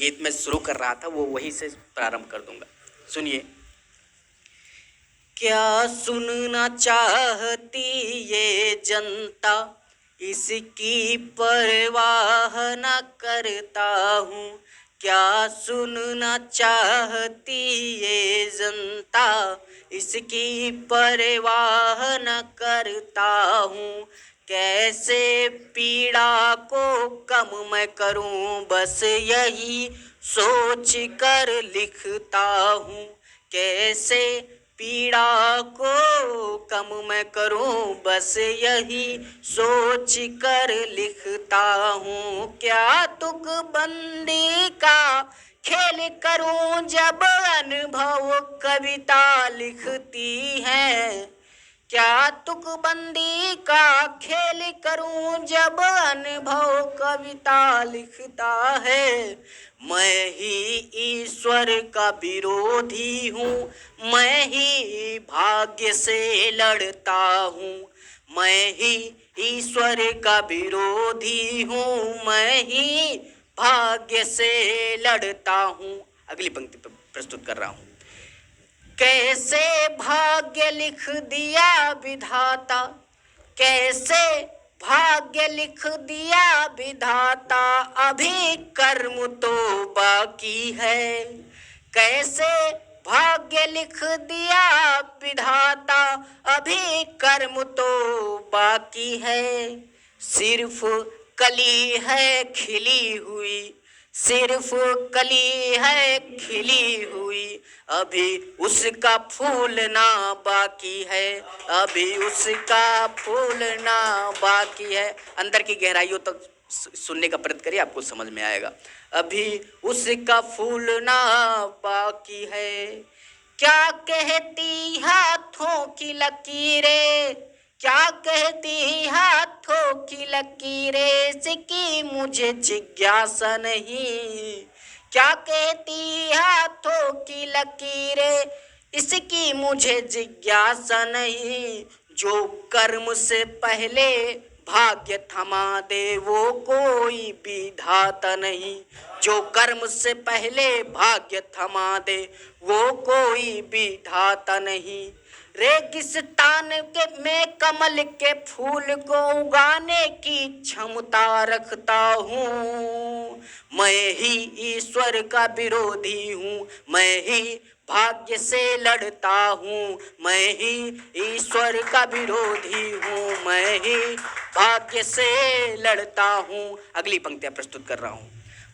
गीत में शुरू कर रहा था वो वहीं से प्रारंभ कर दूंगा। सुनिए। क्या सुनना चाहती ये जनता, इसकी परवाह न करता हूँ। क्या सुनना चाहती ये जनता, इसकी परवाह न करता हूँ। कैसे पीड़ा को कम मैं करूँ, बस यही सोच कर लिखता हूँ। कैसे पीड़ा को कम मैं करूं, बस यही सोच कर लिखता हूँ। क्या तुकबंदी का खेल करूं, जब अनुभव कविता लिखती है। क्या तुकबंदी का खेल करूं, जब अनुभव कविता लिखता है। मैं ही ईश्वर का विरोधी हूँ, मैं ही भाग्य से लड़ता हूँ। मैं ही ईश्वर का विरोधी हूँ, मैं ही भाग्य से लड़ता हूँ। अगली पंक्ति पर प्रस्तुत कर रहा हूँ। कैसे भाग्य लिख दिया विधाता, कैसे भाग्य लिख दिया विधाता, अभी कर्म तो बाकी है। कैसे भाग्य लिख दिया विधाता, अभी कर्म तो बाकी है। सिर्फ कली है खिली हुई, सिर्फ कली है खिली हुई, अभी उसका फूलना बाकी है। अभी उसका फूलना बाकी है। अंदर की गहराइयों तक सुनने का प्रयत्न करिए, आपको समझ में आएगा। अभी उसका फूलना बाकी है। क्या कहती हाथों की लकीरें, क्या कहती हाथों की लकीरें, इसकी मुझे जिज्ञासा नहीं। क्या कहती हाथों की लकीरें, इसकी मुझे जिज्ञासा नहीं। जो कर्म से पहले भाग्य थमा दे, वो कोई विधाता नहीं। जो कर्म से पहले भाग्य थमा दे, वो कोई विधाता नहीं। रेगिस्तान के में कमल के फूल को उगाने की क्षमता रखता हूँ। मैं ही ईश्वर का विरोधी हूँ, मैं ही भाग्य से लड़ता हूँ। मैं ही ईश्वर का विरोधी हूँ, मैं ही भाग्य से लड़ता हूँ। अगली पंक्तियां प्रस्तुत कर रहा हूँ।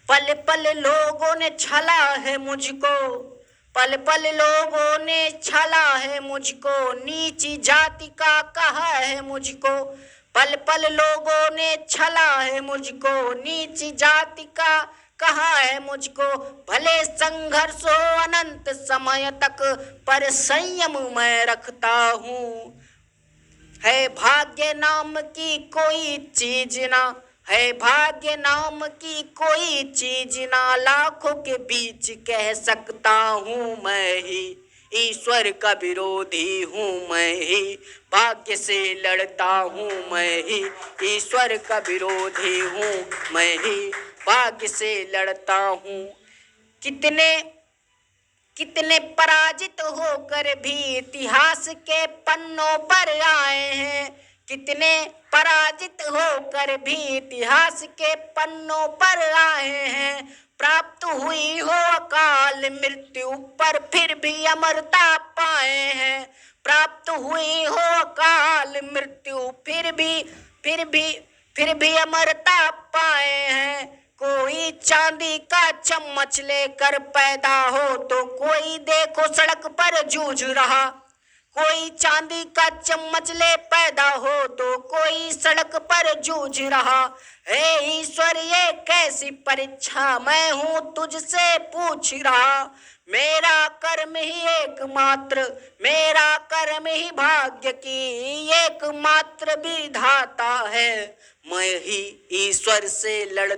पल पल लोगों ने छला है मुझको, पल पल लोगों ने छला है मुझको, नीची जाति का कहा है मुझको। पल पल लोगों ने छला है मुझको, नीची जाति का कहा है मुझको। भले संघर्ष हो अनंत समय तक, पर संयम मैं रखता हूँ। है भाग्य नाम की कोई चीज ना, है भाग्य नाम की कोई चीज ना, लाखों के बीच कह सकता हूँ। मैं ही ईश्वर का विरोधी हूँ, मैं ही भाग्य से लड़ता हूँ। मैं ही ईश्वर का विरोधी हूँ, मैं ही भाग्य से लड़ता हूँ। कितने कितने पराजित होकर भी इतिहास के पन्नों पर आए हैं। कितने पराजित होकर भी इतिहास के पन्नों पर आए हैं। प्राप्त हुई हो अकाल मृत्यु पर फिर भी अमरता पाए हैं। प्राप्त हुई हो अकाल मृत्यु फिर भी अमरता पाए हैं। कोई चांदी का चम्मच लेकर पैदा हो, तो कोई देखो सड़क पर जूझ रहा। कोई चांदी का चम्मच ले पैदा हो, तो कोई सड़क पर जूझ रहा। हे ईश्वर ये कैसी परीक्षा मैं हूँ तुझसे पूछ रहा। मेरा कर्म ही एकमात्र, मेरा कर्म ही भाग्य की एकमात्र विधाता है। मैं ही ईश्वर से लड़